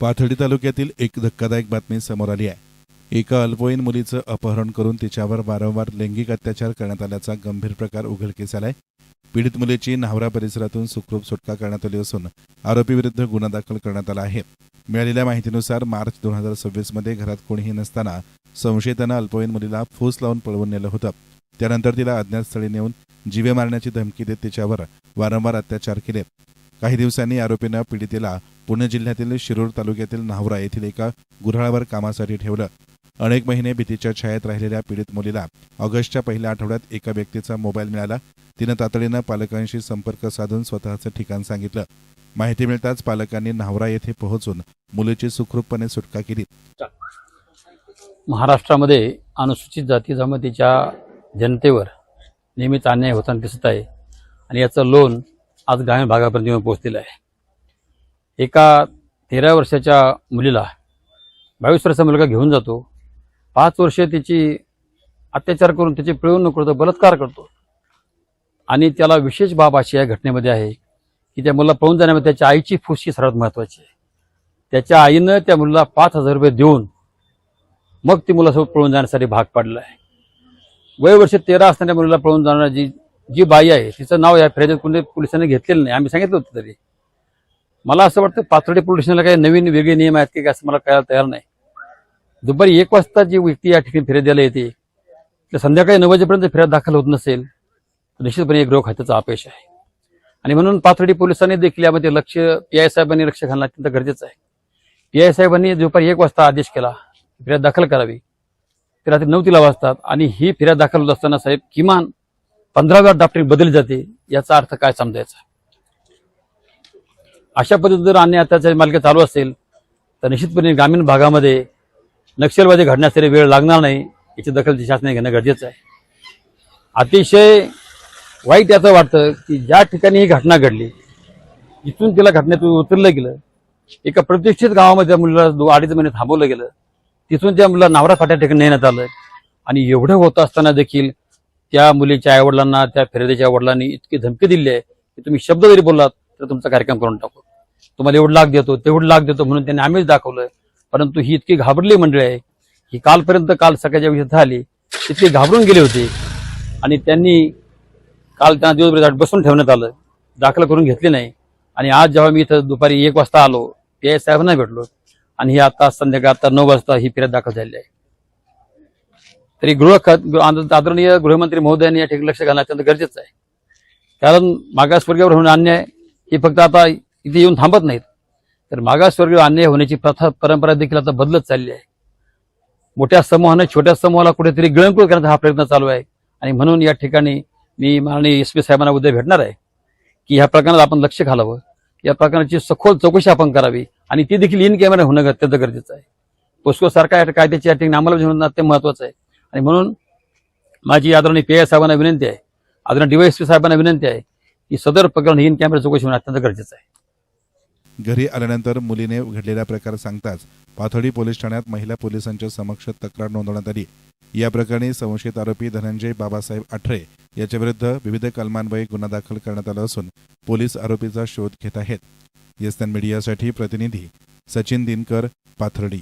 पाथर्डी तालुक्यातील एक धक्कादायक बातमी समोर आली आहे। एका अल्पवयीन मुलीचं अपहरण करून तिच्यावर वारंवार लैंगिक अत्याचार करण्यात आल्याचा गंभीर प्रकार उघडकीस आलाय। पीडित मुलीची न्हावरा परिसरातून सुखरूप सुटका करण्यात आली असून आरोपीविरुद्ध गुन्हा दाखल करण्यात आला आहे। मिळालेल्या माहितीनुसार मार्च 2026 मध्ये घरात कोणीही नसताना संशयितानं अल्पवयीन मुलीला फूस लावून पळवून नेलं होतं। त्यानंतर तिला अज्ञात स्थळी नेऊन जीवे मारण्याची धमकी देत तिच्यावर वारंवार अत्याचार केले। काही दिवसांनी आरोपीनं पीडितेला पुणे जिल्ह्यातील शिरूर तालुक्यातील न्हावरा येथील एका गुऱ्हाळावर कामासाठी ठेवलं। अनेक महिने भीतीच्या छायेत राहिलेल्या पीडित मुलीला ऑगस्टच्या पहिल्या आठवड्यात एका व्यक्तीचा मोबाईल मिळाला। तिनं तातडीनं पालकांशी संपर्क साधून स्वतःचं ठिकाण सांगितलं। माहिती मिळताच पालकांनी न्हावरा येथे पोहोचून मुलीची सुखरूपपणे सुटका केली। महाराष्ट्रामध्ये अनुसूचित जाती जमातीच्या जनतेवर नेहमीच अन्याय होताना दिसत आहे आणि याचं लोन आज ग्रामीण भागापर्यंत येऊन पोहोचलेलं आहे। एका 13 वर्षाच्या मुलीला 22 वर्षाचा मुलगा घेऊन जातो, 5 वर्ष तिची अत्याचार करून त्याची पिळवणूक करतो, बलात्कार करतो आणि त्याला विशेष बाब अशी या घटनेमध्ये आहे की त्या मुलाला पळून जाण्यामध्ये त्याच्या आईची फुसकी सर्वात महत्त्वाची आहे। त्याच्या आईनं त्या मुलाला 5,000 रुपये देऊन मग ती मुलासोबत पळून जाण्यासाठी भाग पाडला आहे। वय वर्ष 13 असणाऱ्या मुलीला पळून जाणारी जी बाई आहे तिचं नाव या फिर्यादीत कोणी पोलिसांनी घेतलेलं नाही। आम्ही सांगितलं होतं तरी मला असं वाटतं पाथर्डी पोलीस स्टेशनला काही नवीन वेगळे नियम आहेत की काय असं मला कळायला तयार नाही। दुपारी 1 वाजता जी व्यक्ती या ठिकाणी फिर्यादीला येते तर संध्याकाळी 9 वाजेपर्यंत फिर्याद दाखल होत नसेल तर निश्चितपणे गृह खात्याचा अपयश आहे आणि म्हणून पाथर्डी पोलिसांनी देखील यामध्ये लक्ष PI साहेबांनी लक्ष घालणं अत्यंत गरजेचं आहे। PI साहेबांनी दुपारी 1 वाजता आदेश केला फिर्याद दाखल करावी, ते रात्री 9 वाजतात आणि ही फिर्याद दाखल होत असताना साहेब किमान 15व्या ड्राफ्ट बदलली जाते, याचा अर्थ काय समजायचा? अशा पद्धतीने जर अन्याय अत्याचार मार्ग चालू असेल तर निश्चितपणे ग्रामीण भागामध्ये नक्षलवादी घडण्यासाठी वेळ लागणार नाही, याची दखल शासनाने घेणं गरजेचं आहे। अतिशय वाईट याचं वाटतं की ज्या ठिकाणी ही घटना घडली जिथून तिला घटनेतून उतरलं गेलं, एका प्रतिष्ठित गावामध्ये मुलीला 2-2.5 महिने थांबवलं गेलं, तिथून त्या मुलीला न्हावरा फाट्या ठिकाणी नेण्यात आलं आणि एवढं होत असताना देखील त्या मुलीच्या आईवडिलांना त्या फिर्यादीच्या वडिलांनी इतकी धमकी दिली आहे की तुम्ही शब्द जरी बोललात तर तुमचा कार्यक्रम करून टाकू, तुम्हाला एवढं लाख देतो तेवढं लाख देतो म्हणून त्यांनी आम्हीच दाखवलं। परंतु ही इतकी घाबरली मंडळी आहे की काल सकाळच्या वेळी झाली इतकी घाबरून गेले होते आणि त्यांनी काल त्यांना दिवसभर बसून ठेवण्यात आलं, दाखल करून घेतली नाही आणि आज जेव्हा मी इथं दुपारी 1 वाजता आलो PI साहेबांना भेटलो आणि ही आता संध्याकाळ 9 वाजता ही फिर्याद दाखल झालेली आहे। तरी आदरणीय गृहमंत्री महोदयांनी या ठिकाणी लक्ष घालणं अत्यंत गरजेचं आहे, कारण मागासवर्गीयावर होणारा अन्याय ही फक्त आता इथे येऊन थांबत नाहीत तर मागासवर्गीय अन्याय होण्याची प्रथा परंपरा देखील आता बदलत चालली आहे। मोठ्या समूहाने छोट्या समूहाला कुठेतरी गिळंकृत करण्याचा हा प्रयत्न चालू आहे आणि म्हणून या ठिकाणी मी माननीय SP साहेबांना उद्या भेटणार आहे की ह्या प्रकरणात आपण लक्ष घालावं, या प्रकरणाची सखोल चौकशी आपण करावी आणि ती देखील इन कॅमेरा होणं अत्यंत गरजेचं आहे। पोस्को सारख्या कायद्याची या ठिकाणी अंमलबजावणी होणं अत्यंत महत्त्वाचं आहे आणि म्हणून माझी आदरणीय PI साहेबांना विनंती आहे, आदरणीय DYSP साहेबांना विनंती आहे की सदर प्रकरण इन कॅमेरा चौकशी होणं अत्यंत गरजेचं आहे। घरी आल्यानंतर मुलीने घडलेला प्रकार सांगताच पाथर्डी पोलीस ठाण्यात महिला पोलिसांच्या समक्ष तक्रार नोंदवण्यात आली। या प्रकरणी संशयित आरोपी धनंजय बाबासाहेब आठरे याच्या विरुद्ध विविध कलमान्वये गुन्हा दाखल करण्यात आला असून पोलीस आरोपीचा शोध घेत आहेत। YesNN मीडियासाठी प्रतिनिधी सचिन दिनकर, पाथर्डी।